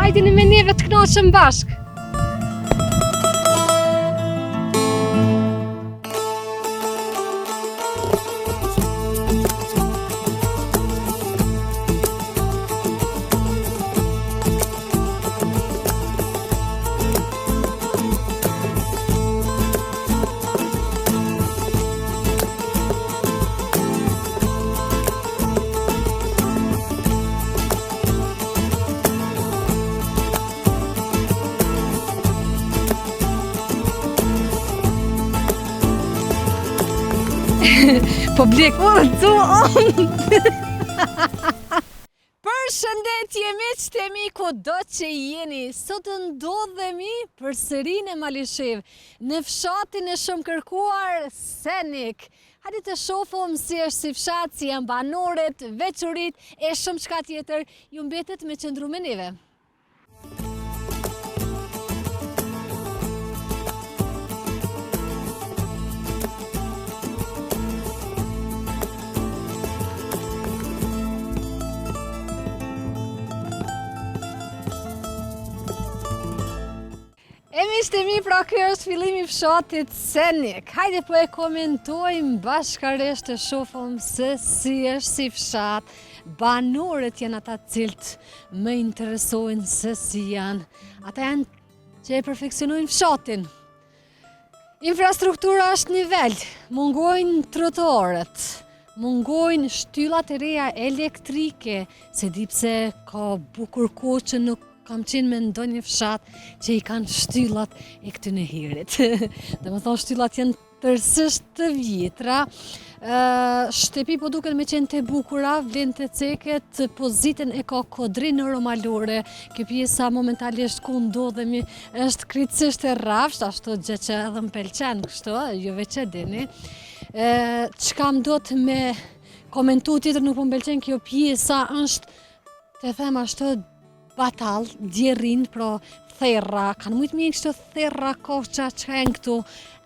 Hajdini me neve të knoqëm bashk. Po blek, Përshëndetje miqtemi kudo që jeni. Sot ndodhemi përsëri në Malishev, në fshatin e shumë kërkuar Senik. Hajde të shohim si është si fshat, si janë banorët, veçurit e shumë çka tjetër. Ju mbetet me qëndru me neve. E miqtemi, pra kjo është fillimi i fshatit Senik. Hajde po e komentojmë bashkarisht të shohim se si është si fshat. Banorët janë ata cilët më interesojnë se si janë. Ata janë që e perfeksionojnë fshatin. Infrastruktura është nivel, mungojnë trotuarët, mungojnë shtyllat e reja elektrike, se di pse ka bukur kohë që nuk kam qenë me ndonjë fshat që i kanë shtyllat e këtyne herit. Dhe më thonë shtyllat janë tërësisht të vjetra. Shtepi po duken me qenë të bukura, vlen të ceket, pozitën e ka kodrinë romalore. Kjo pjesa momentalisht ku ndodhemi është krejtësisht e rrafsht, ashtu gjë që edhe më pëlqen kështu, jo veç e dini. Çka më do të me komentu tjetër nuk më pëlqen kjo pjesa është, të them ashtu, batal, djerin, pra therra, kanë mujtë mirë kështu therra, koqa që janë këtu,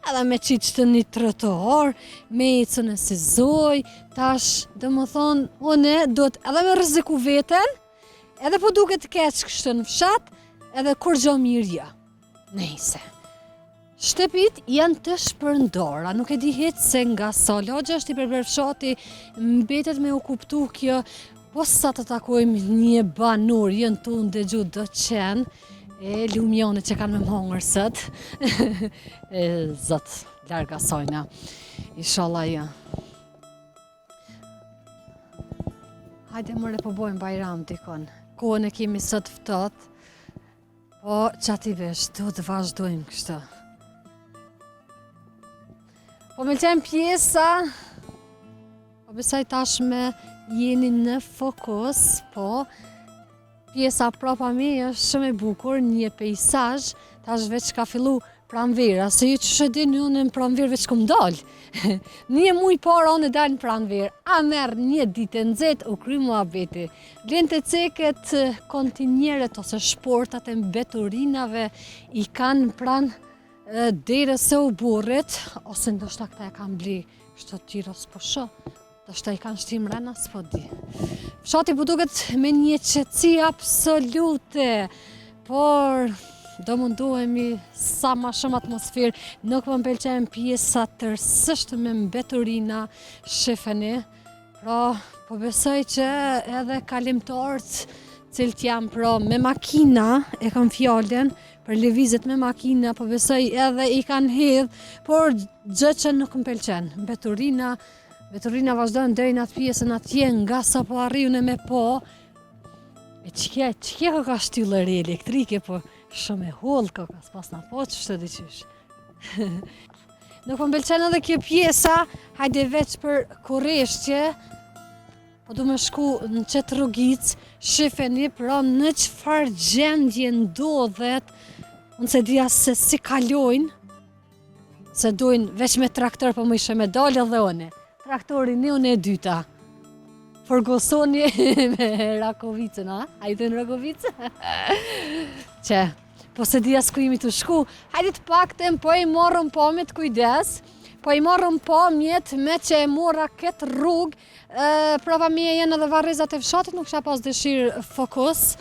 edhe me qitë të një trotuar, me ecën e si zoj, tash, dhe më thonë, une do të edhe me rreziku veten, edhe po duket të keq kështu në fshat, edhe kur gjo mirë ja. Nejse. Shtepit janë të shpërndora, nuk e di hiç se nga sa lagja është i përber fshati, mbetet me u kuptu kjo. Po sa të takojmë një banor, jënë tu në dëgju do qenë, e lumjone që kanë me më hongër sët, e zët, larga sajna, inshallah ja. Hajde mëre po bojmë bajram dikon, kohën e kemi sët fëtot, po qati vesh, do të vazhdojmë kështë. Po me qenë pjesa, po besaj tashme, jeni në fokus, po pjesa prapa me është shumë e bukur, një pejsazh, tash veç ka fillu pranvera, se ju që shëdini unë në pranverë veç kom dalë. Një muj para unë dalë në pranverë, a merë një ditë nxehtë u kry muhabeti. Vlen të ceket kontinjeret ose shportat e mbeturinave i kanë pranë derës së u burrit, ose ndoshta këta e kanë bli, kështu tjera s'po shoh. Shta i kanë shtim rena, s'po di. Fshati po duket me një qetësi absolute, por do mundohemi sa ma shumë atmosferë, nuk më pëlqen pjesa tërësisht me mbeturina, shifeni, pra po besoj që edhe kalimtarët cilët janë pra me makina, e kam fjallën, për lëvizjet me makina, po besoj edhe i kanë hedhë, por gjë që nuk më pëlqen, Mbeturina vazhdojnë deri në atë pjesën atje, nga sa po arrijune me po. E qëkje ka shtyllëri elektrike, po shumë e hollë ka, s'pas na po që shtë diqysh. Nuk më pëlqen edhe kjo pjesa, hajde veç për korreshtje, po du me shku në qëtë rrugic, shifeni, pra në çfarë gjendje ndodhet, unë se dija se si kalojnë, se dojnë veç me traktor, po më ishe me dalë edhe one. Traktorin një unë e dyta. Forgosoni me Rakovicën, a? A i thënë Rakovicë? Që, po se dhja s'ku imi të shku, hajde të pakten po i morëm pomit kujdes, po i morëm pomjet me që e mora këtë rrugë, prava mie jenë edhe varrezat e fshatit, nuk kisha pas dëshirë fokus.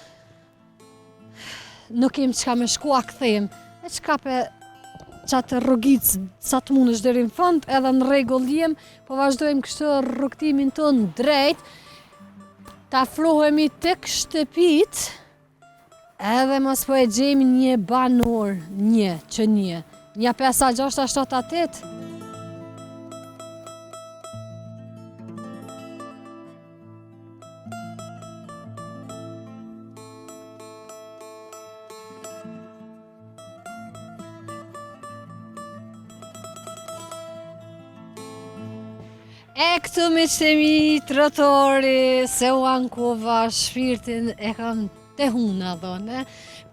nuk kem çka me shku a kthejmë. E çka pe qatë rrugicë sa të mundesh deri në fund, edhe në rregull jem, po vazhdojmë kështu rrugtimin tonë drejt. Ta afrohemi tek shtëpit, edhe mos po e gjejmë një banor, një 5, 6, 7, 8. E këtu me qëtemi trotori, se u ankova shpirtin e kam të huna dhone,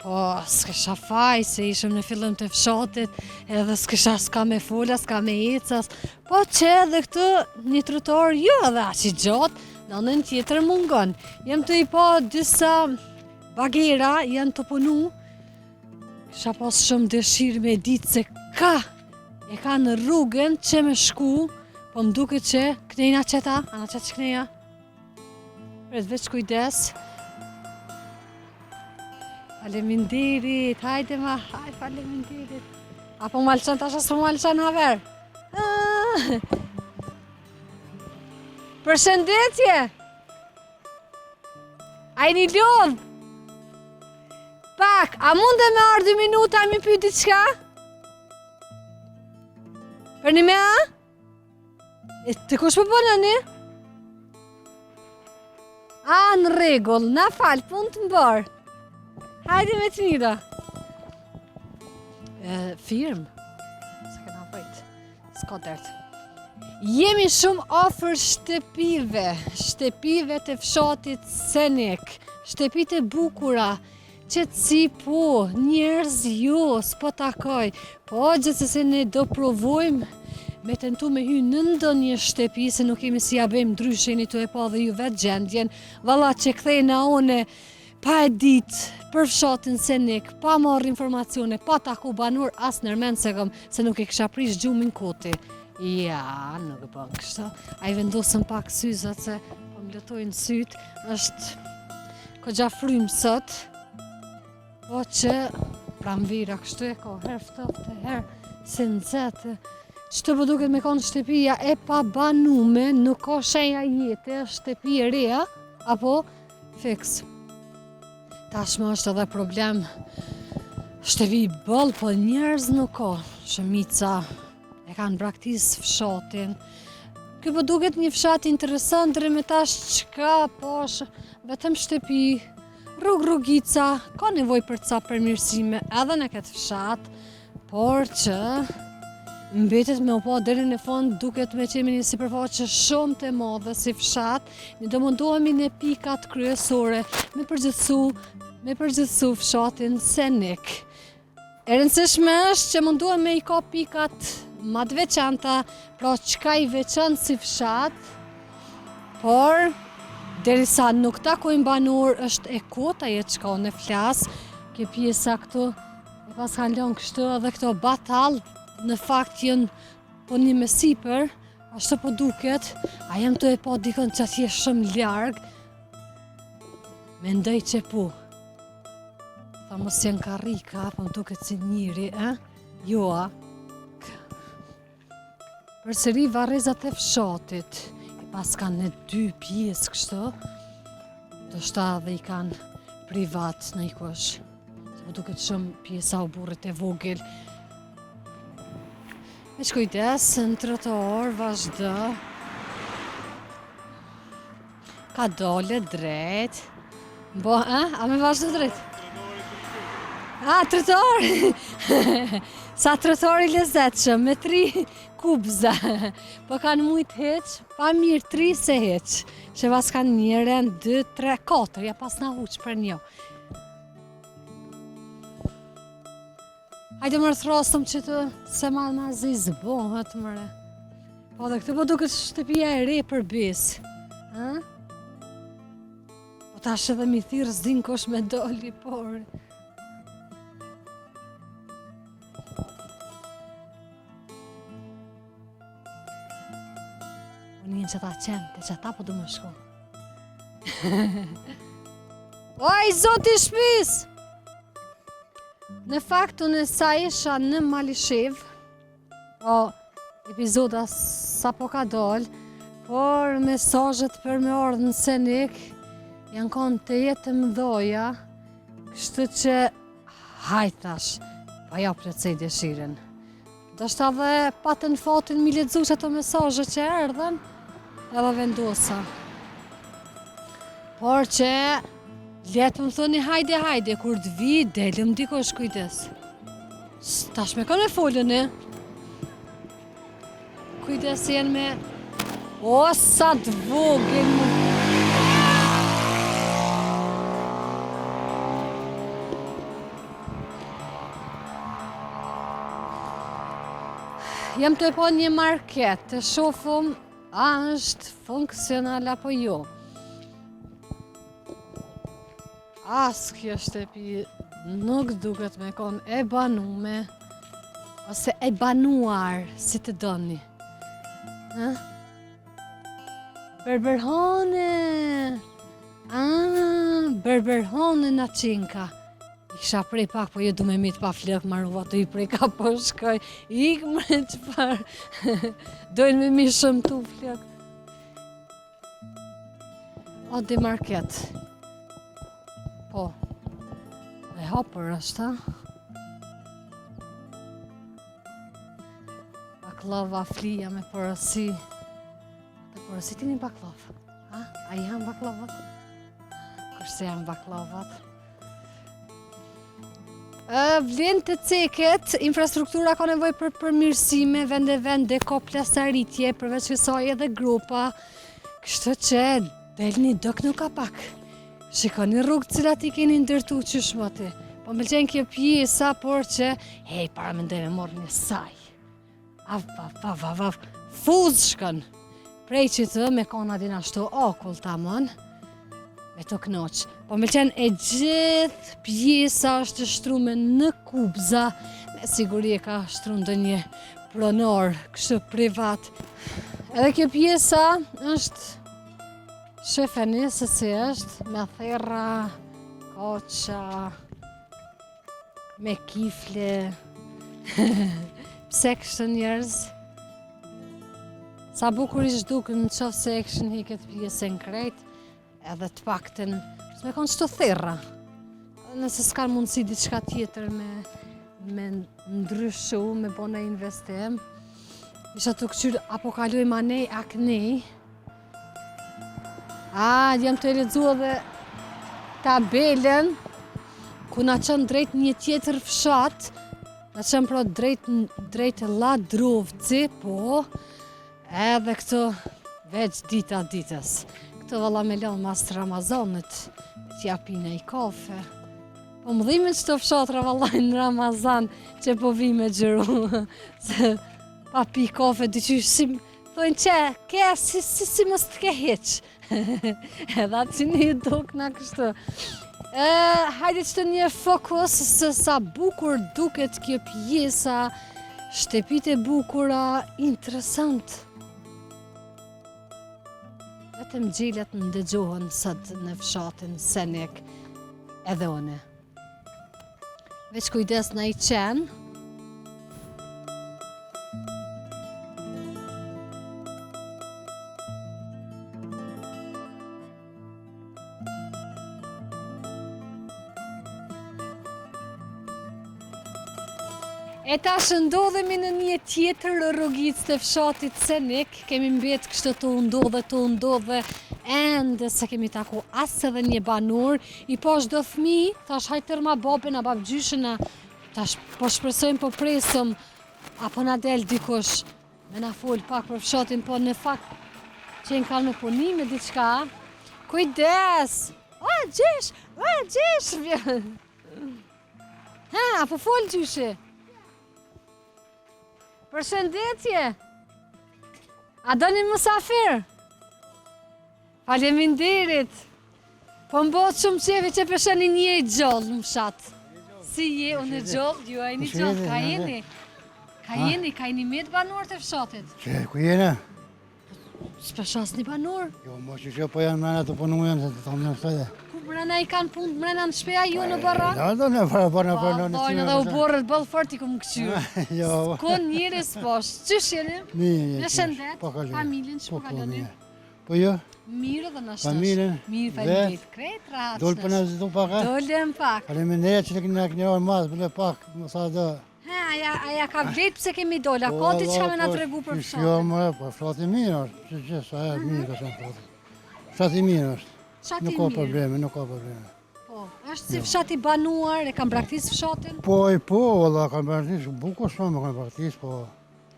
po s'kisha faj se ishëm në fillim të fshatit, edhe s'ka me fola, s'ka me ecas, po që edhe këtu një trotor jo edhe aq i gjatë, nënën tjetër mungon. Jem të i po disa bagera janë të punu, kisha pas shumë dëshirë me ditë se e ka në rrugën që me shku, po më duket që knejna qëta, ana qëtë që knejna. Pret veç kujdes. Faleminderit, hajde ma, faleminderit. Apo malqon tash as po malqon haver. Përshëndetje! A jeni lodh? Pak, a mund e me ardhë 2 minuta mi pyet diçka? Për një mea? Të kush po bënë? A, në rregull, na fal, pun të mbarë. Hajde me të mira. Firmë? Se këna bëjt, s'ka dert. Jemi shumë afër shtëpive të fshatit Senik, shtëpit e bukura, qetësi po, njerëz jo, s'po takoj, po gjithsesi ne do provojmë me tentu me hy në ndonjë shtëpi, se nuk kemi si ja bëjmë ndryshe, jeni tu e pa dhe ju vetë gjendjen, valla që kthejna one pa e ditë për fshatin Senik, pa marrë informacione, pa taku banor as nërmen se nuk e kisha prish gjumin koti. Ja, nuk e bën kështu. A i vendosën pak syzat se po më letojnë syt, është kogja frymë sot, po që pramvira kështu e ka herë ftohtë, herë se nxehtë. Çto po duket me konë shtëpia e pa banume, nuk ka shenja jete, shtëpi e reja, apo fiks. Tashmë është edhe problem, shtëpi bëll, po njerëz nuk ka, shumica e kanë braktis fshatin. Ky po duket një fshat interesant, me tash çka, po vetëm shtëpi, rrugica, ka nevojë për ca përmirësime edhe në këtë fshat, por që mbetet me u pa deri në fund duket me qemi një sipërfaqe shumë të madhe si fshat, ne do mundohemi në pikat kryesore me përgjithësu fshatin Senik. E rëndësishme është që mundohem me i ka pikat ma të veçanta, pra çka i veçantë si fshat, por derisa nuk takojmë banor është e kota jetë çka unë flas, ke pjesa këtu e pas kanë lënë kështu edhe këto batall, në fakt jenë po një me sipër, ashtu po duket, a jam të e pa dikon që atje shumë largë, mendoj që po. Tha mos jenë karrika, po më duket si njëri, Joa. Përsëri varrezat e fshatit, e pas kanë në 2 pjesë kështu, do shta dhe i kanë privat në i kush. Se po duket shumë pjesa u burrit e vogël. Me që kujdes, në trotuar vazhdo. Ka dole drejt. Bo, a me vazhdo drejt? A, trotuar! Sa trotuar i lezetshëm, me 3 kubza. Po kanë mujt heq, pa mirë 3 se heq. Që pas kanë 1, 2, 3, 4, ja pas na huq për një. Hajde më rëthrasëm që të se ma zizë bohët mëre. Po dhe këtë po duket shtëpia e re për bis. Po tash edhe mi thirë s'din kosh me doli, por. Unë njën që ta qente, që ta po du më shko. Oj, zoti shpis! Në fakt, unë sa isha në Malishev, po epizoda sa po ka dollë, por mesazhet për me ardhë në Senik janë konë të jetë mëdhoja, kështu që hajtash, pa ja plotësoj dëshirën. Do shta dhe patën fatin mi lexu ato mesazhe që erdhen, edhe vendosa. Por që letë më thoni hajde, kur të vi, delëm dikosh kujdes. Tash me kanë e folën, e? Kujdes jenë me... O, sa të vogël më... Jam të e po një market, të shofëm a është funksional apo jo. As kjo shtëpi nuk duket me kon e banume, ose e banuar, si të doni. Berberhane! Berberhane na qinka. I kisha prej pak, po jo du me mitë pa flëk, marruva të i prej ka po shkoj. Ik më qëpar, dojnë me mi shumë tu flëk. O, di market. Po, e hapër është, ha? Baklava flija me porosi. Të porosit një baklav, ha? A janë baklavat? Kërse janë baklavat? Vlen të ceket, infrastruktura ka nevoj për përmirësime, vende ka plasaritje, përveç kësaj edhe grupa, kështu që delni dok nuk ka pak. Shikoni rrugë cilat i keni ndërtu qëshmati. Po më qenë kjo pjesa, por që, hej, para me ndoj me morë një saj. Av, fuz shkën. Prej që të me kona din ashtu akull tamon, me të knoq. Po më qenë e gjithë pjesa është shtrume në kubza, me siguri e ka shtru ndë një pronor, kështu privat. Edhe kjo pjesa është shefeni se si është, me therra, koqa, me kifle, pse kështë njerëz. Sa bukur ishtë duke në qofë se e kështë një këtë pjesën krejt, edhe të pakten, me konë qëto therra. Nëse s'ka mundësi diçka tjetër me ndryshu, me bona investim, isha të këqyrë apo kaluj ma nej, ak nej. Jam të lexuar dhe tabelen, ku na qënë drejt një tjetër fshat, na qënë pra drejt Ladrovci, po, edhe këto veç dita ditës. Këto valla me lanë mas të Ramazanit, t'ja pina i kafe. Po më dhimin që të fshatra valla në Ramazan, që po vi me gjëru, se pa pi kafe, dyqysh si... Thojnë që, ke, si mos të ke heq. Edhe atë që një duk në kështu. Hajde që të një fokus se sa bukur duket kjo pjesa, shtëpit e bukura, interesant. Vetëm gjillet më ndëgjohen sot në fshatin Senik edhe one. Veç kujdes në i qenë, e ta shëndodhemi në një tjetër rrugicë të fshatit Senik, kemi mbet kështë të ndodhe, ende se kemi taku asë edhe një banor, i po shdo fmi, tash hajtër ma babën, a babgjyshën, tash po shpresojmë po presëm, apo na del dikush, me na fol pak për fshatin, po në fakt, që në kanë me punime diçka, kujdes, gjesh, apo fol gjyshi, përshëndetje, a do një musafir? Faleminderit, po mbot shumë qefi që përshëni një i gjollë në fshat. Si je, unë e gjollë, ju e një gjollë, ka jeni me të banor të fshatit? Që, ku jene? S'përshas një banor? Jo, mo që po janë mena të punu janë, se të thomë në sëjde. Ku mrena i kanë punë mrena në shpeja ju në barra? Da ne para Dojnë edhe u borët bëllë fort i këmë këqyrë. Jo. Kon njëris posh, qysh jeni? Mirë. Në shëndet, familjen që po kaloni? Po jo. Mirë dhe në shtash. Familjen. Mirë, faleminderit. Krejt rahat. Dol për në zidu pak. Dolem pak. Faleminderit që ne keni orë mas, bële pak, më sa do. Aja ka vlet pse kemi dole, a ka diçka me na tregu për fshatin? Jo, më, po fshati mirë është, që sa e mirë ka qenë fshati. Fshati mirë është. Fshati Nuk ka mirë. probleme, nuk ka probleme. Po, është si fshati banuar, e kam braktis fshatin? Po, valla, kanë braktis, bukur shumë kanë braktis, po.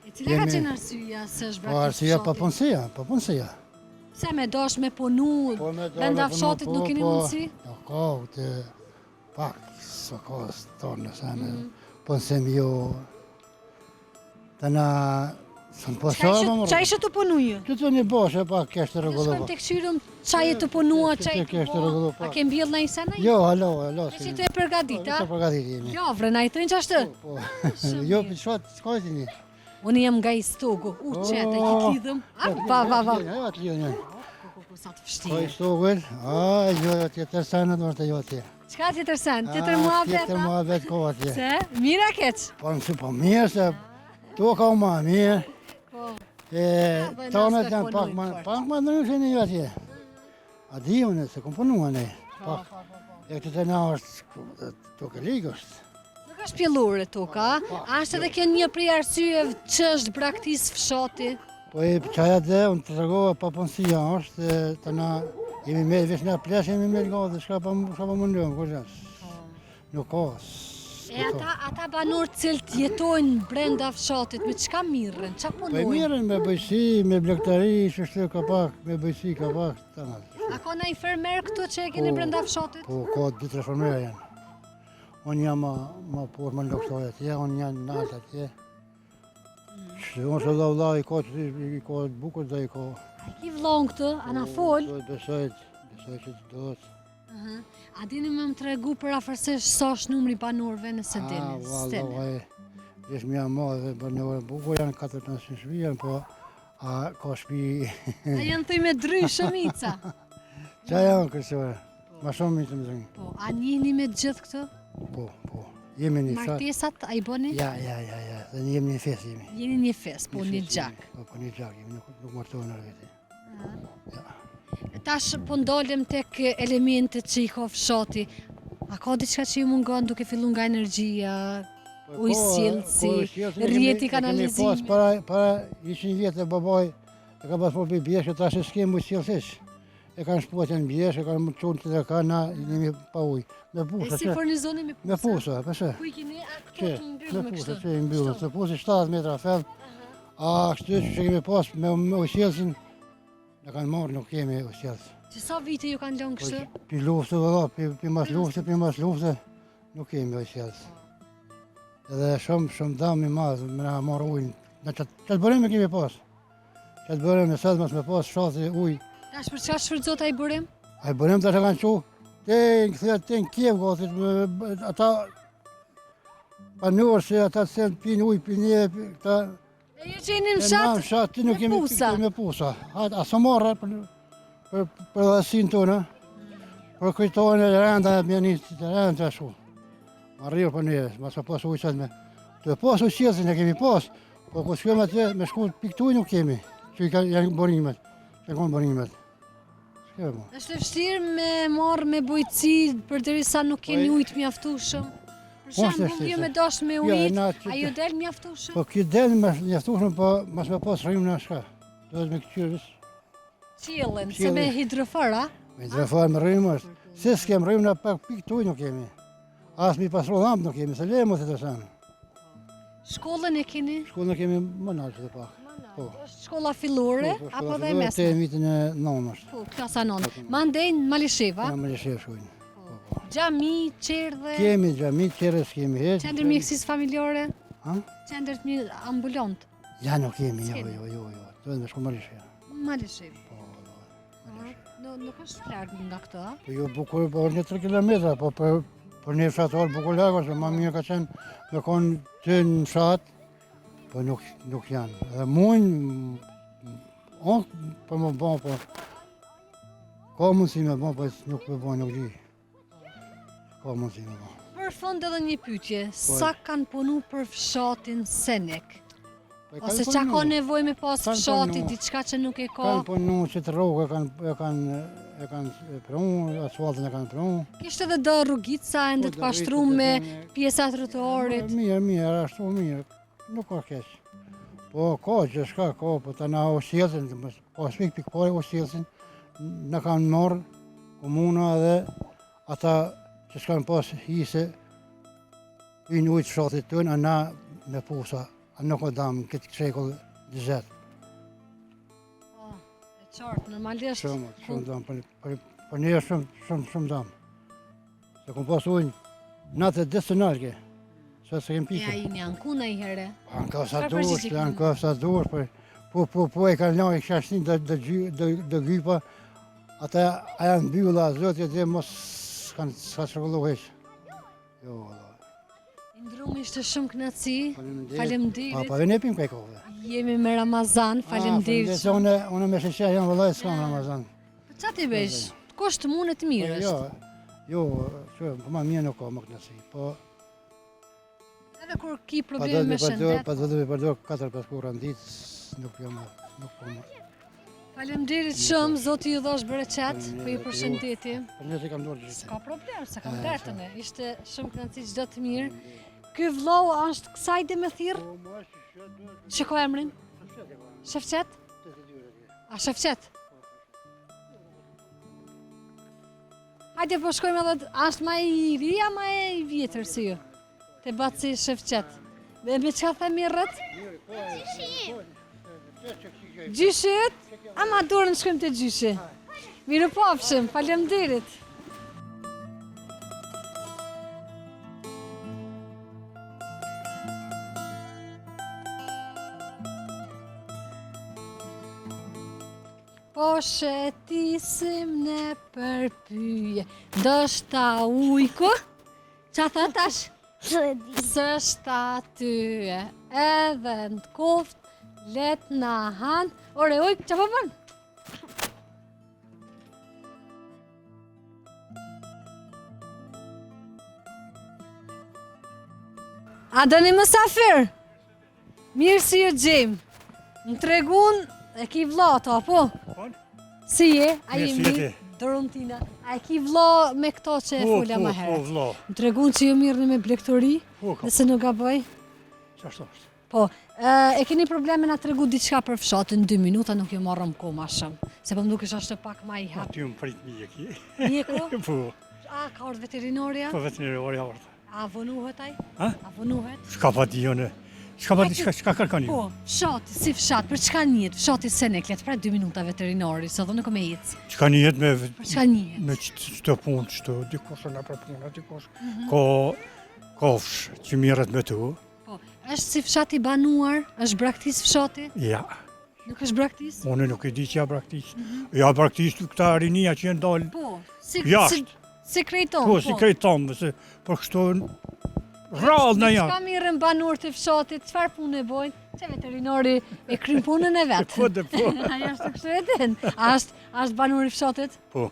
E cila ka qenë arsyeja se është Po, braktis arsyeja fshatin? pa punësia. Se me dosh me punu, brenda fshatit nuk keni mundësi? Jo, ka, të pak, së ka tonë, sa me punësim jo. Të na, së në posarë, më Qa ishe të punu ju? Që të një boshe, pak kesh të regullu. Shkojmë të këshyrëm qa je të punua, qa je kesh të të regullu po. pak. A ke mbjell në i sena? Jo, halo. E si të e përgadita? Të përgatit jemi. Jo, vrena i të një qashtë? Po, jo, për shkojt, s'kojt një. Unë jam nga i stogu, qete, i t'lidhëm. Va. Jo, atë lidhëm një. Sa të Ko fështirë. i stogull, jo, tjetër senët, vërte jo tje. Qka tjetër sen? Tjetër mua Tjetër beta? mua bet ko atje. Se? Mira keq? Po mirë se, to ka u ma mirë. Po. Tonët janë punojnë pak ma në rrëshë një atje. A di unë, se kom punua ne. Pak. E këtë të na është, to ke ligë është. Nuk është pjellur e toka, a është edhe kjo një prej arsyeve që është braktis fshati? Po e qaja dhe, unë të tregova pa punësia është, të na, jemi me, vesh nga plesh, jemi me gati, shka pa mundohem, kërës. Nuk ka. E ata banor cilët jetojnë brenda fshatit, me qka mirën, qa Po e punojnë? mirën me bëjsi, me blektari, shështë ka pak, me bëjsi ka pak, të nga. A ka na i fermer këtu që e keni brenda fshatit? Po, ka 2-3 formera janë. Unë jam ma por më lokëtoj atje, unë jam naltë atje. Unë se vla i ka bukur dhe i ka. A ki vlon këtu, a na fol? Besoj që të dojtë. A dini me më tregu për afërsisht sa është numri banorëve nëse dini? Valla, vesh mja madhe, banorë bukur janë 400 shpi janë, po a ka shpi... A janë thuj me dry shumica? Qa janë kësore? Ma shumë mitë më zëngë. Po, a njihni me gjithë këtu? Po. Jemi një fshat. Martesat, a i bëni? Ja. Dhe jemi një fes jemi. Jeni një fes, po një gjak. Po një gjak jemi, nuk martohen në veti. Ja. Tash po ndolem tek elementet që i ka fshati. A ka diçka që ju mungon duke fillu nga energjia, ujësillësi, rrjeti kanalizimi? Para 100 vjetë e babaj e ka pas po për bjeshë, tash e s'kem ujësillësish. E kanë shpotje në bjeshë, e kanë më qonë të dhe ka na, jemi pa ujë. Me E pusa, si fornizoni me pusa? me pusa, përse? Ku i keni, a këto të mbyllë me Me pusa, kështu? që i mbyllë, se pusi 70 metra fell, a kështu që kemi pas me ujësillësin, në kanë marrë nuk kemi ujësillës. Që sa vite ju kanë lënë kështu? Pi luftë, valla, pi mas luftë, nuk kemi ujësillës. Edhe shumë dam i madhë, me na marrë ujnë. Qatë bërime kemi pas. Qatë bërime, sëtë mas me pas shati ujë. Tash për çfarë shfrytëzohet ai burim? A i bërime të që kanë qu, te në Kiev gotit, ata banorë se ata të sen pinë ujë, pinë këta... E ju që jeni në fshat? Fshat, ti nuk me kemi pusa. me pusa. A së marrë për dhasin tonë, për kujtojnë e renda e mjenisit, e renda të shu. Ma rrirë për njëve, ma së pas ujë qëtë me. Të pas ujësillësin e kemi pas, po ku shkëm atje, me shku piktuj nuk kemi, që janë borimet, që janë borimet. Shkëm. Është vështirë me marrë me bujqësi përderisa nuk keni ujë të mjaftueshëm. Për Po, është shembull, ju vështirë. me dash me Jo, ujë, na a ju del mjaftueshëm? Po këtë del me njeftushme, po mas me pas rrim në shka. Do të me këqyrës. Qiellin, se me hidrofor, a? Me drefar me rrim është. Se s'kem rrim në pak piktuj nuk kemi. As mi pasru lamp nuk kemi, se lemo të të sanë. Shkollën e keni? Shkollën kemi më nalë të pak. Po. Është shkolla fillore Po, apo dhe e Te mesme? vitin e 9 është. Po, klasa 9. Mandej në Malisheva, Në me lëshef shkojnë. xhami, qerdhe, Kemi gjami, qeres kemi heq. qendër mjekësisë familjare, Ha? qendër ambulant. Ja nuk kemi, jo. S'kemi. Do të me shku më lëshef. Malisheva. Nuk është larg nga këto, a? Po jo bukur, po një 3 kilometra, po për një fshator bukur largo, se ma mirë ka qenë me konë të në fshat, po nuk janë. Edhe mujnë, për më bon, po ka mundësi me bon, po nuk me bon, nuk di. ka mundësi me bo. Për fund edhe një pyetje, sa kanë punu për fshatin Senek? Ose qa ka nevoj me pas Kanë fshati, punu. diçka që nuk e ka? Kanë punu që të rrugë, e kanë prunu, asfaltin e kanë prunu. Kishte edhe do rrugica ende të pashtruar me pjesa trotuarit. Mirë, ashtu mirë, nuk ka keq. Po ka gjithçka, ka, po të na usjellsin, po shpik pikpore usjellsin, na kanë marrë komuna dhe ata që s'kanë pas hise, hynë ujtë fshatit tënë, a na me pusa, a nuk o dam këtë shekull 20. E qartë, normalisht. Shumë dam, për një shumë dam. Se kom pas ujnë natë dhe të nalke, se kem Ja, pikë. i një ankuna i here. Janë ka sa Çfarë dush, përgjigje janë keni? ka sa dush, po e kanë lajë këshashtin dhe gypa, ata a janë bylla, zotje dhe mos s'ka shkollu heq. Jo, valla. Ndrumi ishte shumë kënaqësi. Pa, Faleminderit. pa vjen epim kaj kohë. Jemi me Ramazan, faleminderit. Se unë me sheqe jam vëllaj s'kam Ramazan. Po ç'a ti bësh? Kusht mund të mirë është. Jo, që po ma mirë nuk ka më kënaqësi. Po Edhe kur ki pa probleme me shëndet. do të përdor 4-5 kurra në ditë, nuk jam nuk po më. Faleminderit shumë, Zoti ju dhosh bereqet, po ju përshëndeti. Për ne që kam dorë gjithë. Ka problem, se kam dertën e. Ishte shumë kënaqësi, çdo të mirë. Ky vllau është kësaj dhe me thirr. Që ka emrin? Shefqet? A Shefqet? Hajde po shkojmë edhe, është ma i ri, a ma i vjetër si ju? Te baci Shefqet. Me çka themi rrët? Gjyshet? Ama dorën shkojmë te gjyshi. Mirë pafshim, faleminderit. Po shetisim në përpyje, dështa ujko, qa thë tash? Sështë atyje, edhe në koft, let në hanë, ore ujkë, qa po bën? A do një mësafir? Mirë si ju gjejmë. Më tregun, e ki vlla ta, po? Si je? A Mirë, si jemi? jeti? Doruntina. A e ki vlla me këto që e fola më Po, herët? vlla. Më tregun që ju mirëni me blektori, Po, ka. nëse nuk gaboj. Qashtu është. Po, e keni probleme na tregu diçka për fshatin, 2 minuta nuk ju marrëm kohë ma shumë. Se po më dukesh është pak ma i hap. Aty më prit mjeki. Mjeku? Po, A, ka ardhur veterinaria? po vetë një orë ardhë. A vonuhet ai? Ha? A vonuhet? Shka pa di jone. Shka pa di, shka kërkan ju. Po, fshati, si fshat, për çka njihet? Fshati Seneklet, pra 2 minuta veterinari, se do nuk me ecë. Shka njët me, Për çka njihet? me qëto punë, qëto, dikush në për punë, dikush. Kofsh që mirët me tu. Po, është si fshati banuar, është braktis fshati? Ja, Nuk është braktis? unë nuk e di që ja braktis. Ja braktis të këta rinia që jenë dalë. Po, si Jashtë. si krejton. Po, si krejt tomë, se për kështu rrallë në janë. Ka mirën banor të fshatit, çfarë punë e bojnë? Që veterinari e kryen punën e vet. Po, dhe po. Aja është kështu e din. Është banor i fshatit? Po.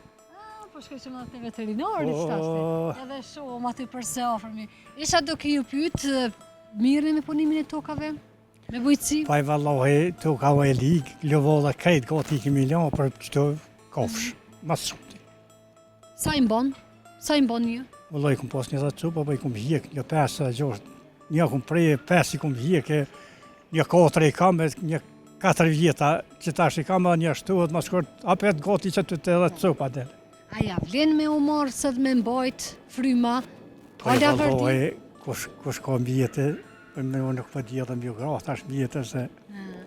Po shkoj që më te veterinari Po. ç'është. Edhe shohëm aty përse afërmi. Isha duke ju pyet mirë me punimin e tokave? Me bujqësi? Pa i vallohi, të ka e ligë, lëvolla krejt gati i kemi lanë për qëto kofsh. Mas shumë. Sa i mbon? Sa i mbon një? Vëllai kum pas një dhatë cupa, po i kum hjek, një 5-6, një kum prej 5 i kum hjek, një 4 i kam, një 4 vjeta që tash i kam, një shtuhet ma shkort, apet gati që të edhe cupa del. A ja vlen me u marrë së me mbajt fryma? Po i Ala vërdi? vallohi, kush ka mbjete, me unë nuk po di edhe biogra, tash mbjete se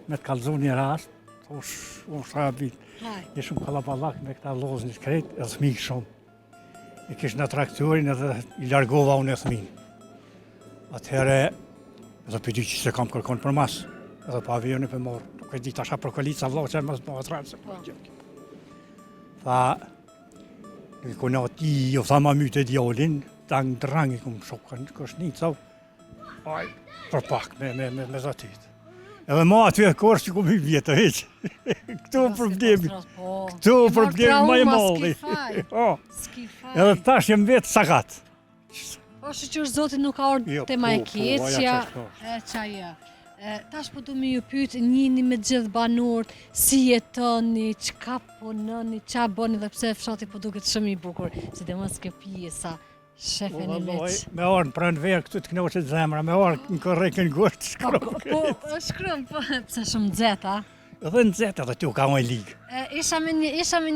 me të kalzu një rast, thosh, unë shabit. Haj. Je shumë kalaballak me këta lozën e krejt, e thmi shumë. E kish në traktorin edhe i largova unë e thmin. Atëhere, edhe për dy që se kam kërkon për mas, edhe pa avionin për morë. Nuk e di tasha për kolica vlo që e mas bëha të rrëtë se për gjëk. Tha, nuk i kona ti, jo tha ma mytë e djallin, dang drang i kum shokën, kësh një cau. Aj, për pak me zatit. Edhe ma aty e korë që kum i vjetë heq. Këtu problemi. Këtu problemi ma e malli. S'ki faj. O, S'ki faj. edhe tash jem vetë sakat. Po shoqër Zoti nuk ka ardhur Jo, tema e po, keqja. aja Çaja. Tash po du me ju pyet njëni me gjithë banorët, si jetoni, çka punoni, ç'a bëni dhe pse fshati po duket shumë i bukur, sidomos kjo pjesa. Shefeni veç. Me orë në pranë verë këtu të knoqet zemra, me orë në korrekën gurtë shkron. Po shkrum, po pse shumë nxehtë, a? Edhe në zetë edhe tu ka më ligë. Isha me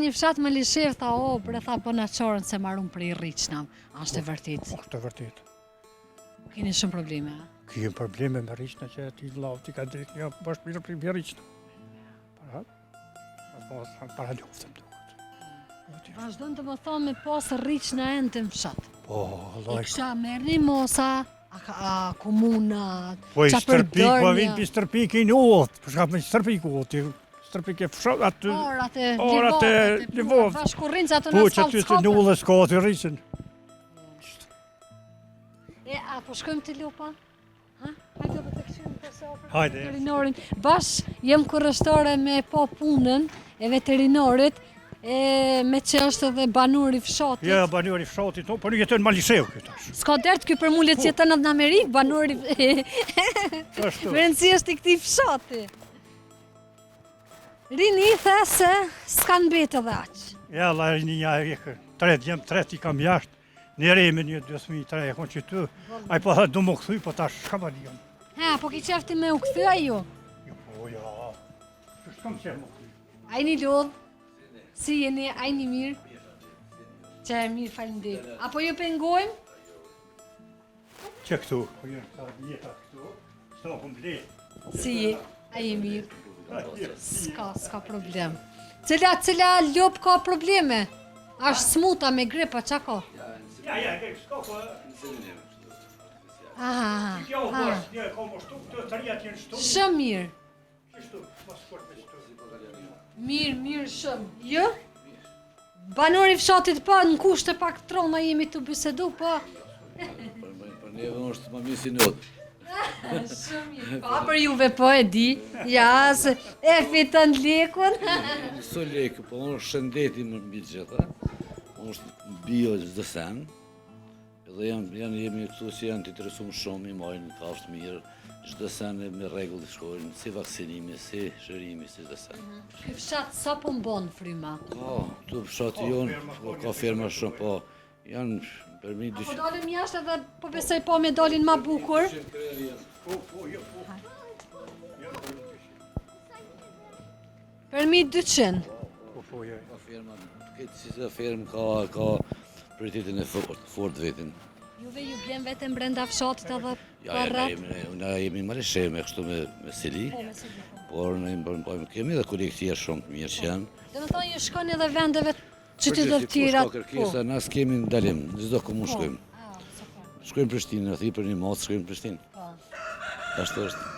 një fshat me lishev, tha bre, tha bëna qorën se marrun për i rriqnam. Ashtë e vërtit. Është e vërtet. Keni shumë probleme, a? Kjem probleme me rriqna që ti lau, ti ka drejt një bashkë mirë për i rriqna. Para luftëm të këtë. Vazhdojnë të më thonë me pasë rriqna e në të fshat. Po, E loj. kësha merrni mosa, a komuna, Po i qa stërpik, po përdornja. vinë për stërpik i në ullët, për shka për stërpik ullët, stërpik e fshat aty. Orat e Orat e livot. Bashkurrinë që ato Po në që aty asfalt të në s'kape. ullët s'ka të rriqen. A po shkojmë të lupa? Ha? Hajde po të këshim të sopër. Hajde. Veterinarin. Bash jem kurrështore me po punën e veterinarit, me që është edhe banor i fshatit. Ja, banor i fshatit, po në jetën Malisheu këtë tash. S'ka dert ky për mullet që jeton në Amerikë, banor i Ashtu. Rëndësi është i këtij fshati. Rini i the se s'kan mbetë edhe aq. Ja, la një e tret i kam jashtë. Në reme një 2003 e konë që tu, a i po tha du më këthuj, po tash shka ma lion. Ha, po ki qefti me u këthy a ju? Jo, po, ja, që s'kam qef më këthuj. Ajni lodh, si jeni, ajni mirë? Që e mirë, falinderit. Apo ju pengojmë? Që këtu, po jërë ka jeta këtu, s'to hum le. Si je, aji mirë. S'ka problem. Cila lop ka probleme? Ashtë smuta me gripa, qa ka? Ja, s'ka po, Aha, kjo u bërës, një e ka më shtu, këtë të rjat jenë shtu, shumë mirë. qështu, mas shkort me shtu. Mirë, shumë. Jo? Banori fshatit pa, në kushte pak trona jemi të bisedu, po. Për neve është më mirë si notë. Shumë mirë. Pa për juve po e di. Ja, se e fitën lekun. Së lekë, po unë shëndeti më mbi gjitha. Unë është bio çdo sen. Edhe jemi këtu që janë të interesuar shumë, i marrin kafshë mirë. Çdo sen me rregull të shkojnë, si vaksinimi, si shërimi, si çdo sen. Ky fshat sa po mbon fryma? Ka, tu fshati jonë, ka ferma shumë, po janë për mi Po dalim jashtë edhe po besoj po me dalin ma bukur. Për mi 200. Po, ja. Ka ferma, këtë si se fermë ka prioritetin e fort vetin. Juve ju bjen vetëm brenda fshatit edhe Ja, na jemi Malisheu me kështu me sili, por ne kemi edhe kolektiva shumë të mirë që janë. Do të thonë ju shkoni edhe vendeve qytetet të tjera. Po kërkesa, na s'kemi ndalim, në çdo komunë shkojmë. Shkojmë në Prishtinë, aty për një mos shkojmë në Prishtinë. Po. Ashtu është.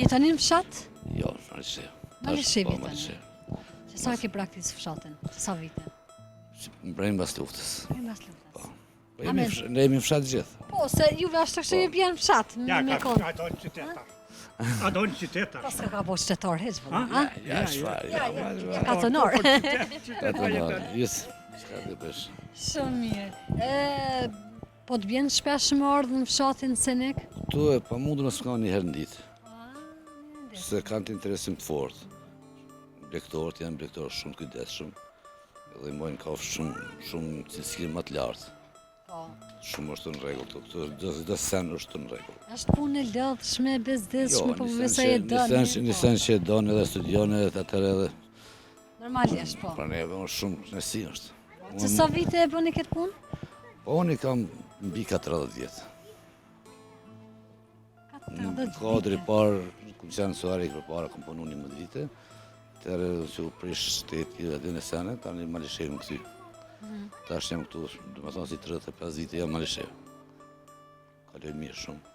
Jetoni në fshat? Jo, Malisheu. Malisheu Po, jetoni. Malisheu. Që sa ke praktikë fshatin? Sa vite? Mbrojmë pas luftës. E mas luftës. Po ne jemi në fshat gjithë. Po, se juve ashtë të ju bjen fshat, Ja, me ka, konë. a do në qytetar. A do në qytetar. Pas ka bo qytetar, heq vëllë, ha? Ja, çfarë? Ja, katonor. Çka do bësh? Shumë mirë. Po të bjen shpesh më ardhë në fshatin Senek? Tu e pa mundur në s'ka një herë në ditë. Se kanë të interesim të fortë. Blektorët janë blektorë shumë të kujdesshëm. Edhe i mojnë kafshë shumë cilësi më të lartë. Po. Shumë është në rregull këtu. Çdo sen është në rregull. Është punë e lodhshme, bezdeshme, po besoj e doni. Një sen që e donë edhe studion edhe atëherë edhe Normalisht, po. pra neve është shumë nësi është. Që sa vite e bëni këtë punë? Po unë i kam mbi 40 vjetë. 40 Kadri vite. parë, ku qenë suari për para, kam punu 11 vite. Tërë që u prish shteti edhe në sene, tani Malisheu më këty. Tash jam këtu, do të thonë si 35 vite jam Malisheu. Kaloj mirë shumë.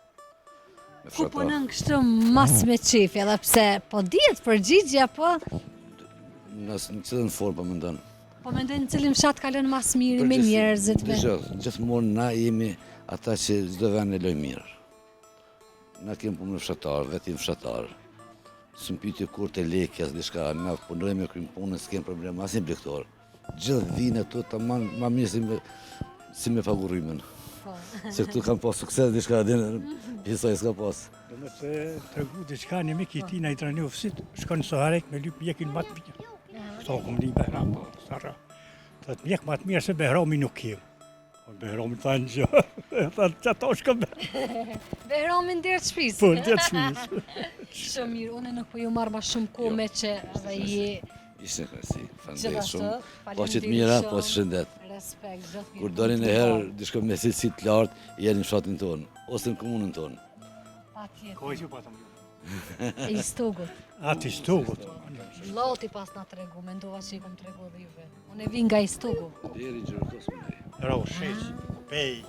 Me Ku fshatar. punën kështu mas me qefi, edhe pse po dihet përgjigja, po Në cilën formë po mendon? po mendoj në cilin fshat kalon mas miri me njerëzit. Gjithmonë na jemi ata që çdo vend e loj mirë. Na kemi punë fshatar, vetim fshatar. S'm pyetje kur të lekë as diçka, na punojmë me krym punën, s'kem problem as një blektor. Gjithë vinë ato tamam ma mirë si me pagurimën. Se këtu kam pas sukses diçka edhe pjesoj s'ka pas. Do me të tregu diçka një mik i tina i trani ofsit, shkon në Saharek me lyp mjekin më të mirë. Sto kom li Behram po, Sarra. Thot mjek më të mirë se Behrami nuk kem. Behrami thanë gjë. Thot çato shkon. Behramin deri të shtëpisë. Po, deri të shtëpisë. Shumë mirë, unë nuk po ju marr më shumë kohë me që edhe je Ishte kësi, faleminderit gjithashtu. shumë. Po që të mira, po që shëndet. Respekt, gjithë mirë. Kur doni në herë diçka me cilësi të lartë, jeni në fshatin tonë, ose në komunën tonë. Patjetër. Ko ju patëm. E i stogut. Ati stogut. Loti pas na tregu, mendova që i kom tregu dhe juve. Unë e vi nga i stogu. Deri gjërëtos më nej. Roshes, pej,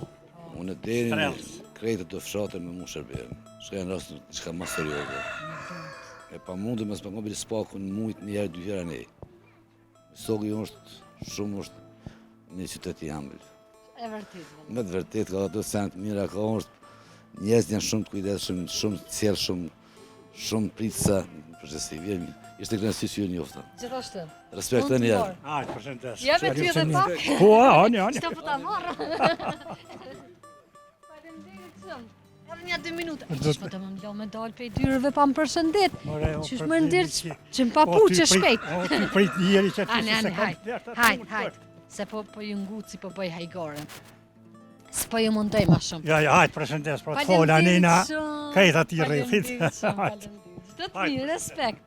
Unë deri në Strelës. krejtët të fshatën me mu shërbim. Shka në rast në qka më serioze. E pa mundi me s'pa ngobili spaku në mujtë një herë, 2 herë nej. Stogu ju është shumë një qytet i ambël. E vërtet. Me të vërtet, ka ato sent mira, ka është njerëz janë shumë të kujdesshëm, shumë të cilë, shumë pritësa, përgjithësi vjen. Ishte kënaqësi që ju njofta. Gjithashtu. Respekt të njerë. Aj, përshëndes. Ja me ty edhe pak. Po, ani. Çto po ta marr? Faleminderit shumë. Edhe një 2 minuta. Çish po të më mlo me dal pe dyrëve pa më përshëndet. Qysh më ndir që më papuçe shpejt. O, ti prit një herë që Ani, se hajt. Se po ju nguci po bëj hajgore. S'po ju mundoj më shumë. Ja, hajt, përshëndes, pra të fola nina, krejt ati rrifit. Çdo të mirë, respekt.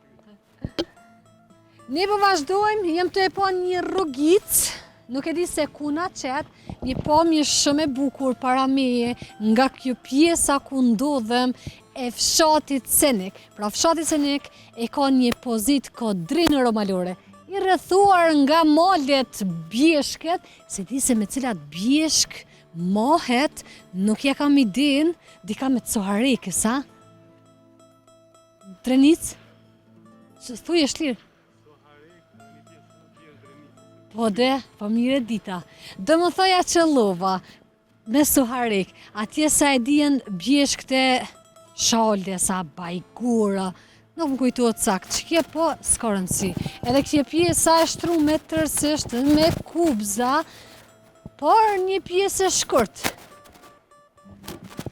Ne po vazhdojmë, jem të e po një rrugic, nuk e di se ku na qet, një pamje shumë e bukur para meje nga kjo pjesa ku ndodhem e fshatit Cenik. Pra fshati Cenik e ka një pozit kodrinë romalore, i rrethuar nga malet bjeshket, se di se me cilat bjeshk mohet, nuk ja kam idin, dika me Coharekës, a? Drenic? Që thuj e shlirë? Po po mire dita. Dë më thoja Qëllova, me Suharek, atje sa e dijen bjeshkët e shalde, sa bajgura, nuk më kujtuat sakt, që kje po s'ka rëndësi. Edhe kje pjesa e shtru me tërsisht, me kubza, por një pjesë e shkurt.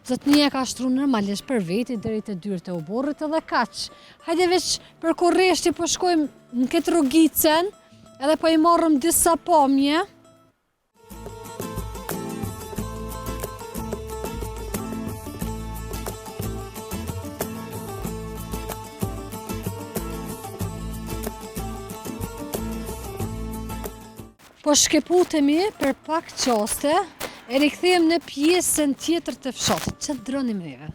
Zot një e ka shtru normalisht për veti, deri të dyrë të oborrit edhe kaq. Hajde veç për korreshti po shkojmë në këtë rrugicën, edhe po i marrëm disa pamje. Po shkeputemi për pak qaste, e rikthehem në pjesën tjetër të fshatit. Që dronim neve?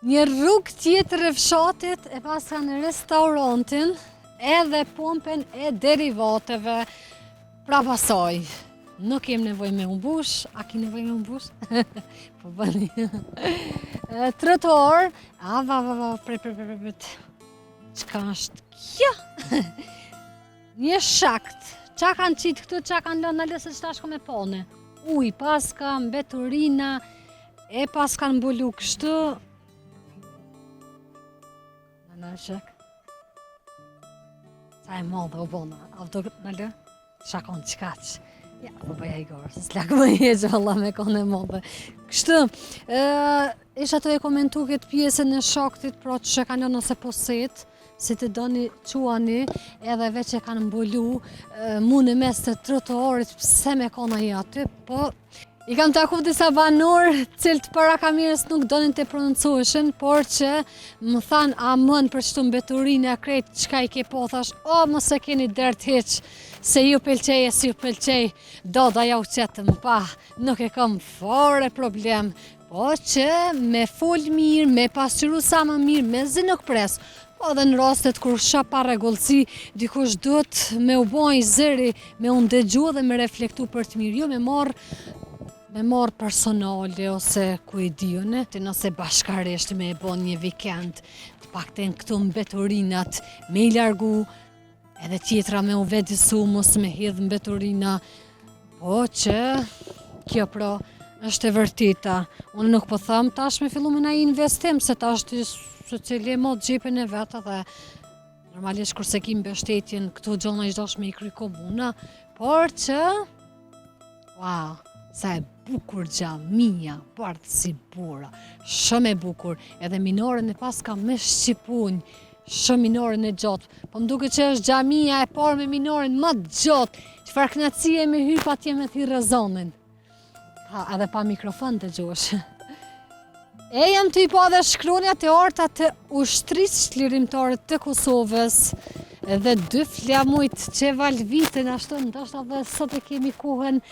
Një rrugë tjetër e fshatit e pas ka në restaurantin edhe pompen e derivateve. Pra pasaj, nuk kem nevoj me umbush, a ki nevoj me umbush? Po bëni. Trotuar, çka është kjo? Një shakt. Qa kanë qitë këtu, qa kanë lënë në lëse që ta shko me pone. Uj, pas ka mbeturina, e pas kanë mbulu kështu. Në shak. Sa e madhe u bona. Avdo në lë? Shakon qkaq. Ja, po bëja i gorë, se s'lak më heqë valla me kone madhe. Kështu, isha të e komentu këtë pjesën e shaktit, pra që kanë lënë ose poset, si të doni quani, edhe veç e kanë mbulu mu në mes të trotuarit, pse me kona i aty, po i kam taku disa banor, cilët para kamerës nuk donin të prononcoheshin, por që më thanë, a mën për qëtu mbeturinë e krejt, qka i ke po, thash, o, mos e keni dert heq, se ju pëlqej e si ju pëlqej, do da ja u qetëm, pa, nuk e kam fare problem, po që me fol mirë, me pasqyru sa më mirë, me zi nuk pres, po dhe në rastet kur sha pa rregullsi, dikush duhet me u bojë zëri, me u ndëgju dhe me reflektu për të mirë, jo me marr personale ose ku i diune, të nëse bashkaresht me e bon një vikend, të pakten këtu mbeturinat, me i largu, edhe tjetra me u vedisu, mos me hidh mbeturina, po që kjo pra është e vërteta. Unë nuk po thëm tash me fillu me na investim, se tash të se cili e mod gjepin e vetë dhe normalisht kurse ki mbështetjen këto gjona i çdosh me i kry komuna, por që wow, sa e bukur xhamia, bardh si bura, shumë e bukur, edhe minoren e pas ka me shqipunj, shumë minoren e gjotë, po më duket që është xhamia e parë me minoren më të gjotë, çfarë kënaqësie me hyp atje me thirrë zonin. Ha, edhe pa mikrofon të gjosh. E jam të i po dhe shkronja të orta të ushtrisë çlirimtare të Kosovës dhe 2 flamujt që valvitën ashtu ndoshta dhe sot e kemi kohën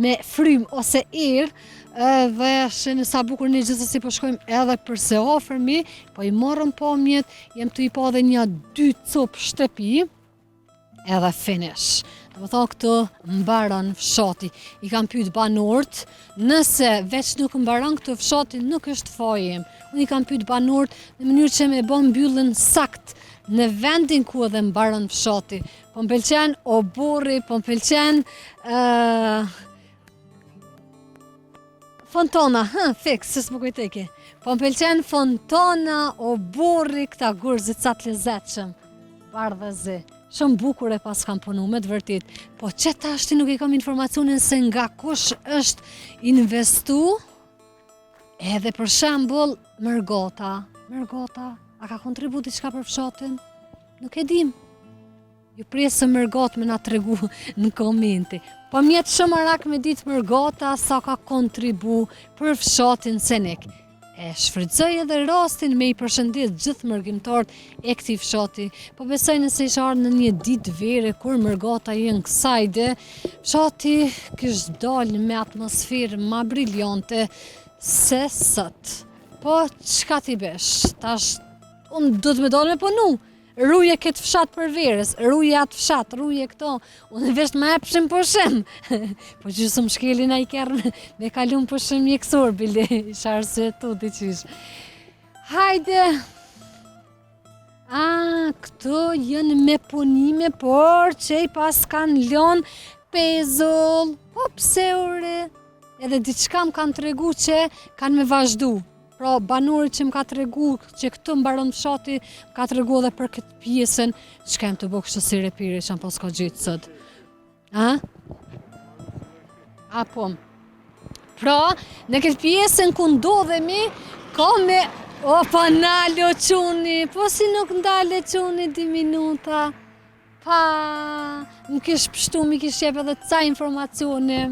me frym ose erë dhe shë në sa bukur një gjithësësi po shkojmë edhe përse ofërmi, po i morëm pomjet, jem të i po dhe një 2 copë shtëpi edhe finish. Dhe më thonë këtu mbaron fshati. I kam pyet banorët, nëse veç nuk mbaron këtu fshati nuk është fajem. Unë i kam pyet banorët në mënyrë që me bën mbyllën sakt në vendin ku edhe mbaron fshati. Po më pëlqen oborri, po më pëlqen fontana, fix, se s'më kujteke. Po më pëlqen fontana, oborri, këta gurzit sa të lezetshëm. Bardhëzi. Shumë bukur e pas kam punu, me të vërtit. Po që tashti nuk i kam informacionin se nga kush është investu, edhe për shembull Mërgota, a ka kontribu diçka për fshatin? Nuk e dim. Ju presë Mërgot me na tregu në komenti. Po mjetë shumë arak me ditë Mërgota sa ka kontribu për fshatin Senek. E shfrytëzoj edhe rastin me i përshëndet gjithë mërgjimtarët e këtij fshati, po besoj nëse isha ardhur në një ditë vere kur Mërgata jenë kësajde, fshati kishte dalë me atmosferë ma briljante se sot. Po çka ti besh? Tash unë do të më dalë me punu. Ruje këtë fshat për verës, ruje atë fshat, ruje këto, unë vesh më epshim pushim. Po gjysë më shkelin a i kërë me kalun pushim mjekësor, bile, isha arsyetu t'i qish. Hajde! Këto jënë me punime, por që i pas kanë lënë pezull, po pse ure, edhe diçka më kanë tregu që kanë me vazhdu. Pra, banurit që më ka të regu që këtu mbaron fshati, ka të regu edhe për këtë pjesën, që kem të bëkë shësi repiri që më pas ka gjithë sot. Po. Pra, në këtë pjesën ku ndodhemi, ka me... Opa, nalo quni, po si nuk ndale quni 2 minuta. Pa, më kish pështu, më kish jep edhe ca informacione.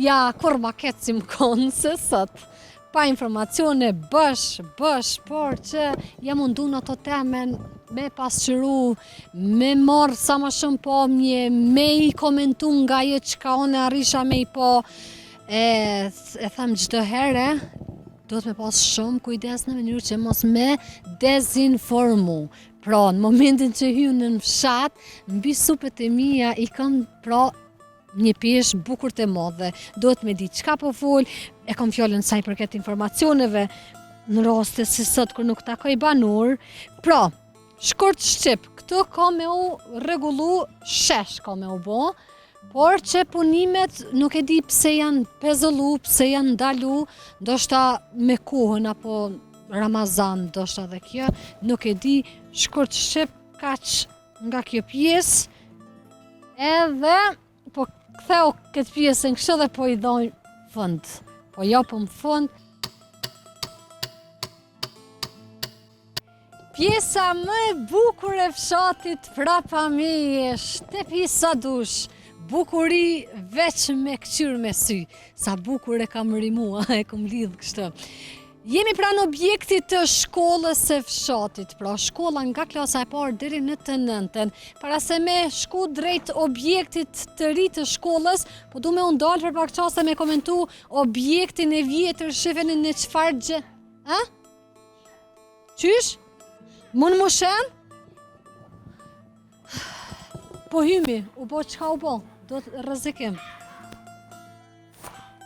Ja, kur ma ketë si më konë, se sot. Pa informacione bësh, por që jam mundu në të temen me pasqyru, me marrë sa më shumë pomje, me i komentu nga jo që ka one arrisha me i po, e them çdo herë, do të me pas shumë kujdes në mënyrë që mos me dezinformu. Pra, në momentin që hynë në fshat, mbi supet e mia i kam pra një peshë bukur të madhe, do të me di çka po fol, e kam fjallën saj për këtë informacioneve, në raste si sot kur nuk takoj banor. Pra, shkurt shqip, këtu ka me u rregullu, shesh ka me u bo, por që punimet nuk e di pse janë pezullu, pse janë ndalu, ndoshta me kohën apo Ramazan, ndoshta dhe kjo, nuk e di, shkurt shqip kaq nga kjo pjesë, edhe po ktheu këtë pjesën kështë dhe po i dhoj fund. Po japëm fund. Pjesa më e bukur e fshatit prapa meje, shtepi sa dush. Bukuri veç me këqyr me sy. Sa bukur e kam rimua, e kam lidh kështë. Jemi pranë objektit të shkollës së fshatit, pra shkolla nga klasa e parë deri në të 9-ën. Para se me shku drejt objektit të ri të shkollës, po du me undalë për pak qaste me komentu objektin e vjetër, shifeni në qëfar gjë. Qysh? Mun më shen? Po hymi, u bo qka u bo, do të rrezikim.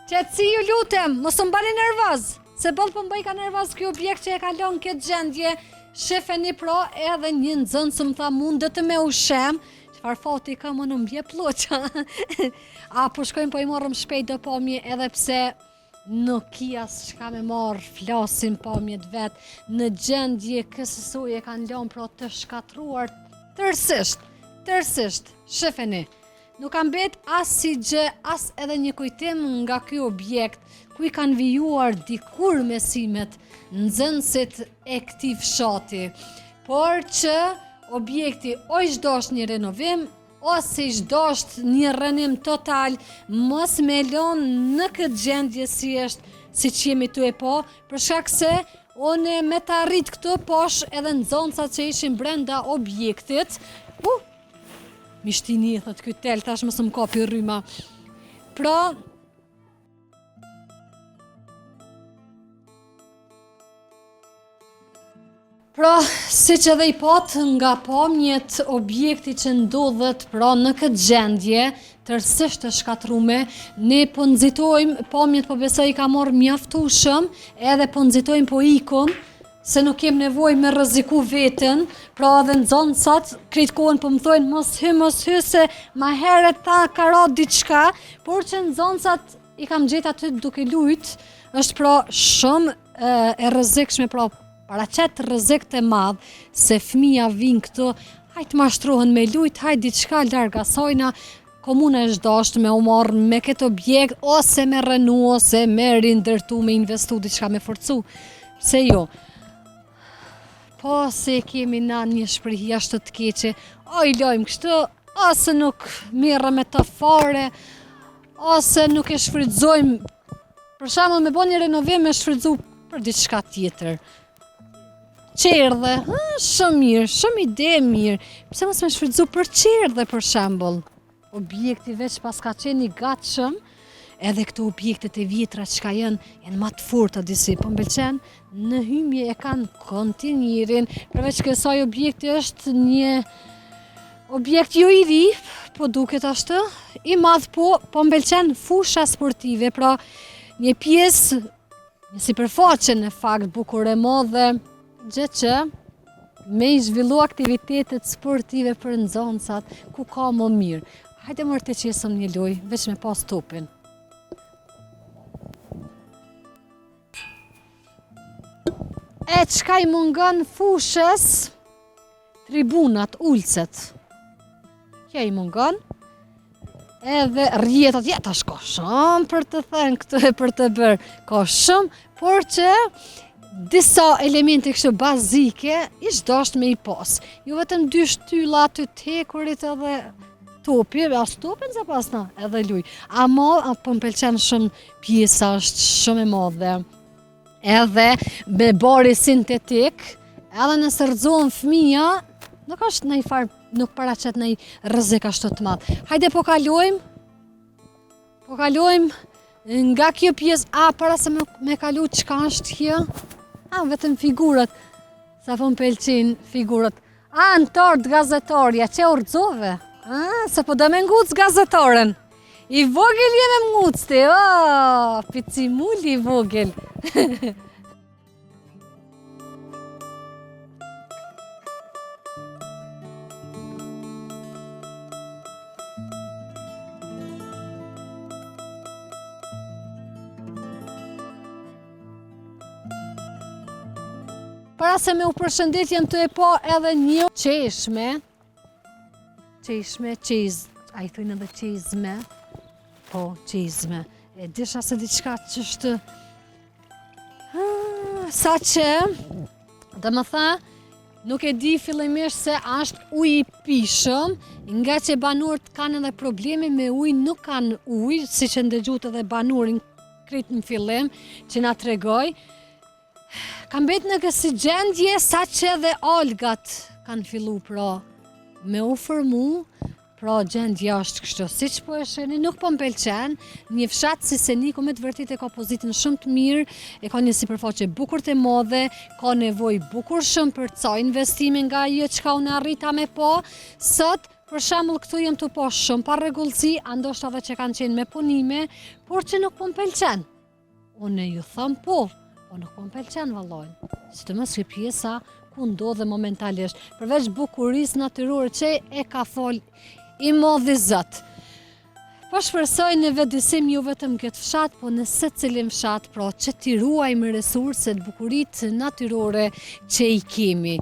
Qetësi ju lutem, mos të mbani nervoz. Se bëllë për mbëj ka nervaz kjo objekt që e kalon këtë gjendje, shefeni pra edhe një nëzënë së më tha mund dhe të me ushem, qëfar fati ka më në mbje ploqa. Po shkojmë po i morëm shpejt dhe pomje edhe pse nuk kia s'ka me marrë, flasin pamjet vetë, në gjendje kësësoj e kanë lënë pro të shkatruar tërsisht, shifeni. Nuk kanë bet as si gjë, as edhe një kujtim nga ky objekt, ku i kanë vijuar dikur mesimet nxënësit e këtij fshati, por që objekti o i zhdosht një renovim, ose i zhdosht një rënim total, mos me lon në këtë gjendje si është, si që jemi tu e po, për shkak se one me të arrit këtë posh edhe nxoncat që ishin brenda objektit, mishtini, thot ky tel, tash mos më kapi rryma. Pra, si që dhe i pat nga pamjet objekti që ndodhet në këtë gjendje, tërësisht të shkatrume, ne po nxitojmë, pamjet po besoj i ka marrë mjaftueshëm, edhe po nxitojmë po ikum, se nuk kem nevojë me rreziku veten, pra edhe nxënësat krejt kohën po më thojnë mos hy se ma herët ta ka ra diçka, por që nxënësat i kam gjetë aty duke lujt, është pra shumë e rrezikshme, pra paraqet rrezik të madh se fëmija vinë këtu, hajtë mashtrohen me lujt, hajtë diçka larg asajna, komuna është dashur me u marrë me këtë objekt, ose me rënu, ose me rindërtu, me investu diçka me forcu. Pse jo? Po se kemi na një shprehje ashtu të keqe, o i lojmë kështu, ose nuk merrem me të fare, ose nuk e shfrytëzojmë, për shembull me bën një renovim me shfrytëzu për diçka tjetër. Qerdhe, shumë mirë, shumë ide mirë. Pse mos me shfrytëzu për qerdhe për shembull? Objekti veç pas ka qenë i gatshëm, edhe këto objektet e vjetra që janë më të forta disi, po m'pëlqen, në hymje e kanë kontinjerin, përveç kësaj objekti është një objekt jo i ri, po duket ashtu, i madh po m'pëlqen fusha sportive, pra një pjesë, një sipërfaqe në fakt bukur e madhe, gjë që me i zhvillu aktivitetet sportive për nxënësat, ku ka më mirë. Hajde mërë të qesëm një lojë, veç me pas topin. E qka i mungon fushës, tribunat, ulcet. Kja i mungon, edhe rjetat, tash ka shumë për të thënë këtë e për të bërë, ka shumë, por që disa elemente kështu bazike ish dasht me i pas. Jo vetëm dy shtylla aty të hekurit edhe topi, as topin se pas na, edhe luj. Ama po m'pëlqen shumë pjesa, është shumë e madhe. Edhe me bari sintetik, edhe nëse rrëzohen fëmija, nuk është në i farë, nuk paraqet në i rrezik ashtu të madh. Hajde po kalojmë nga kjo pjesë, para se me kalu çka është kjo? Vetëm figurat, sa po m'pëlqejnë figurat. Në tort gazetarja, që urxove? Se po do me nguc gazetaren. I vogël jeme nguc ti, picimulli i vogël. Para se me u përshëndet janë të e po edhe një qeshme, a i thujnë edhe qezme, po qezme, e disha se diçka që është, sa që, dhe më tha, nuk e di fillimisht se është uj i pishëm, nga që banorët kanë edhe probleme me uj, nuk kanë uj, si që ndëgjut edhe banurin krejt në fillim, që na tregoj, kam bet në kësi gjendje sa që dhe algat kanë fillu pra me u formu, pra gjendja është kështu, si që po e sheni, nuk po m'pëlqen, një fshat si Seniku me të vërtit e ka pozitin shumë të mirë, e ka një sipërfaqe bukur të madhe, ka nevoj bukur shumë për ca investime nga jo që ka unë arrita me po, sot, për shembull këtu jem të po shumë pa rregullsi, ndoshta edhe që kanë qenë me punime, por që nuk po m'pëlqen. Unë ju thëm po nuk po m'pëlqen vallaj. Sidomos që pjesa ku ndodhe momentalisht, përveç bukurisë natyrore që e ka fol i modhi Zot. Po shpresoj në vetëdijsim jo vetëm këtë fshat, po në secilin fshat, pra që t'i ruajmë resurset, bukuritë natyrore që i kemi.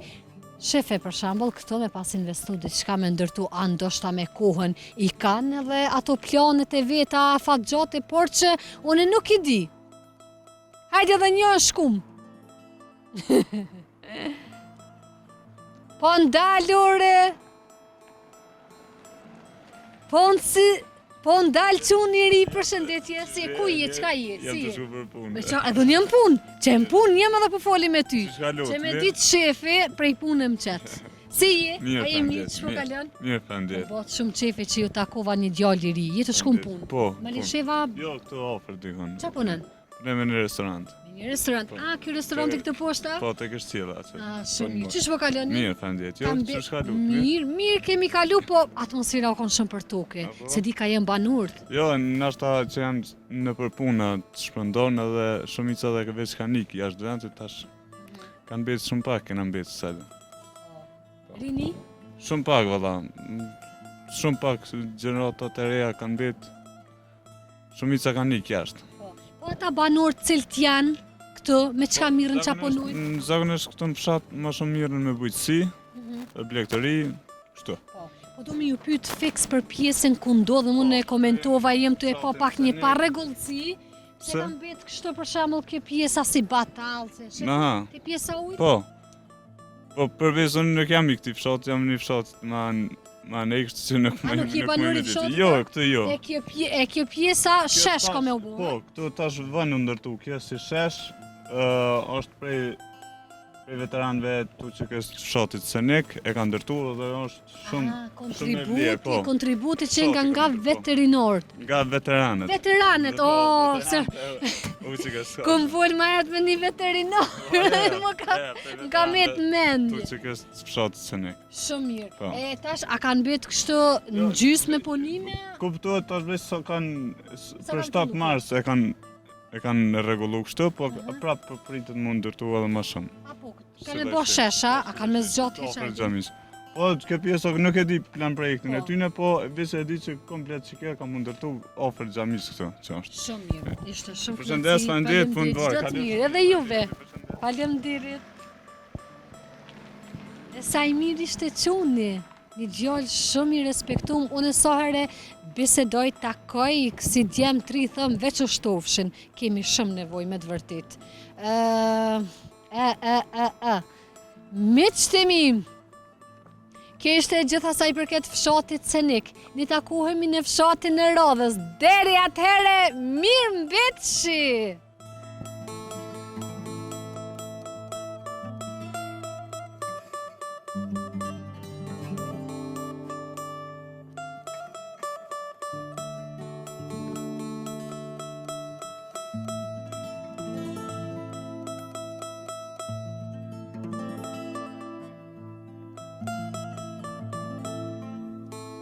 Shefe, për shembull, këto me pas investu diçka me ndërtu, a ndoshta me kohën i kanë edhe ato planet e veta afatgjate, por që unë nuk i di. Hajde edhe një shkum. Po ndalore. Po ndalë që unë njëri përshëndetje, si ku je, qka je, si je? Jam të shku për punë. Edhe unë jam punë, që jem punë, jem edhe po foli me ty. Qka lot, Që me le? ditë shefe, prej punë më qetë. Si je? Mirë, A je mirë, faleminderit, që po kalon? Mirë, faleminderit. Po, shumë qefe që ju takova një djallë i ri, jetë shkum punë. Po. Ma po. lisheva, Jo, këtu afër dikon. qa punën? Ne me në restorant. Me një restorant. A, kjo restoranti këtë poshta? Po, tek është cila atë. A, shumë mirë. Që shpo kalon? Mirë, faleminderit. Jo, Kam që shka lut. Mirë kemi kalu, po atmosfera u konë shumë për toke. Apo? Se di ka jem banurt. Jo, nashta që janë në përpuna të shpëndon edhe shumica dhe veç kanë ikë jashtë vendit tash. Kanë betë shumë pak, kena mbetë sajtë. Rini? Shumë pak, valla. Shumë pak gjeneratat e reja kanë betë. Shumica kanë ikë jashtë. Po ata banor cilët janë këtu, me qka mirën qa punojnë? Zakonisht këtu në fshat ma shumë mirën me bujqësi, blegtëri, kështu. Po do me ju pyet fiks për pjesën ku ndodhem unë e komentova, jem të e pa pak një parregullsi, se Se? kam betë kështu për shembull kjo pjesa si batall, se shef, Aha, te pjesa ujë. po. Po përveç unë nuk jam i këtij fshat, jam një fshat ma në ekshtë që nuk A, nuk je banor i fshatit, Jo, po? këtu jo. E kjo pjesa shesh ka me u Po, bë. këtu tash vënë u ndërtu, kjo si shesh, është prej veteranëve tu që kësë fshatit Senek, e ka ndërtu dhe është shumë shumë e vlerë, po. Kontributi që nga Kontributi, po. veterinorët. Nga veteranët. Veteranet, Po, o, se U që ka s'ka. kom vol ma herët me një veterinor, më ka me të Tu mendje. që kësë fshatit Senek. Shumë mirë. Po. E tash, a kanë betë kështu në gjysmë me punime? Kuptohet tash veç sa kanë për kanë 7 punu, mars e kanë rregullu kështu, po prapë për pritet mund ndërtu edhe më shumë. Apo, Se kanë dhe bo kështu. shesha, a kanë me zgjatë Ofër heqa? xhamis. Po, kjo pjesë nuk e di plan projektin e Po. tyne, po veç e di që komplet që kjo ka mund ndërtu ofër xhamis këtu, që është. Shumë mirë, ishte shumë Përshëndes, kënaqësi, faleminderit, punë të bërë, çdo të kalofshi. mirë, edhe juve. Faleminderit. E sa i mirë ishte quni, një gjallë shumë i respektum, unë sa herë bisedoj, takoj, si djem 3 thëm, veç u shtofshin, kemi shumë nevojë me të vërtit. Miqtë mi, kjo ishte gjitha sa i përket fshatit Senik. Ne takohemi në fshatin e Radhës. Deri atëhere, mirë mbetëshi!